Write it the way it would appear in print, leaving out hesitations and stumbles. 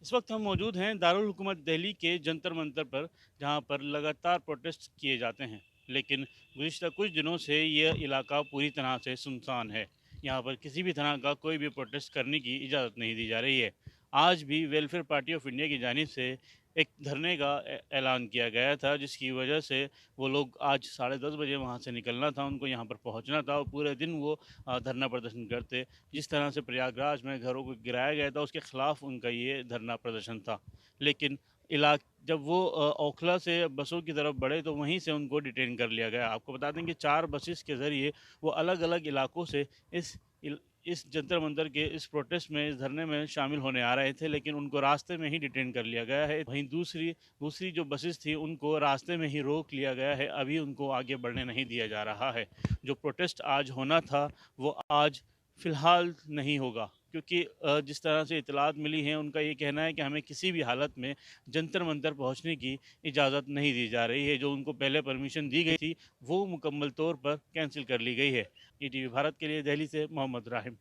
इस वक्त हम मौजूद हैं दारुल हुकूमत दिल्ली के जंतर मंतर पर, जहां पर लगातार प्रोटेस्ट किए जाते हैं। लेकिन गुज़िश्ता कुछ दिनों से यह इलाका पूरी तरह से सुनसान है। यहाँ पर किसी भी तरह का कोई भी प्रोटेस्ट करने की इजाज़त नहीं दी जा रही है। आज भी वेलफेयर पार्टी ऑफ इंडिया की जानिब से एक धरने का ऐलान किया गया था, जिसकी वजह से वो लोग आज 10:30 बजे वहाँ से निकलना था, उनको यहाँ पर पहुँचना था और पूरे दिन वो धरना प्रदर्शन करते। जिस तरह से प्रयागराज में घरों को गिराया गया था, उसके खिलाफ उनका ये धरना प्रदर्शन था। लेकिन इलाक जब वो ओखला से बसों की तरफ बढ़े तो वहीं से उनको डिटेन कर लिया गया। आपको बता दें कि 4 बसेस के ज़रिए वो अलग-अलग इलाकों से इस इल इस जंतर मंतर के इस प्रोटेस्ट में, इस धरने में शामिल होने आ रहे थे, लेकिन उनको रास्ते में ही डिटेन कर लिया गया है। वहीं दूसरी दूसरी जो बसेस थी, उनको रास्ते में ही रोक लिया गया है। अभी उनको आगे बढ़ने नहीं दिया जा रहा है। जो प्रोटेस्ट आज होना था, वो आज फ़िलहाल नहीं होगा, क्योंकि जिस तरह से इत्तलात मिली हैं, उनका ये कहना है कि हमें किसी भी हालत में जंतर मंतर पहुंचने की इजाज़त नहीं दी जा रही है। जो उनको पहले परमिशन दी गई थी, वो मुकम्मल तौर पर कैंसिल कर ली गई है। ईटीवी भारत के लिए दिल्ली से मोहम्मद राहिम।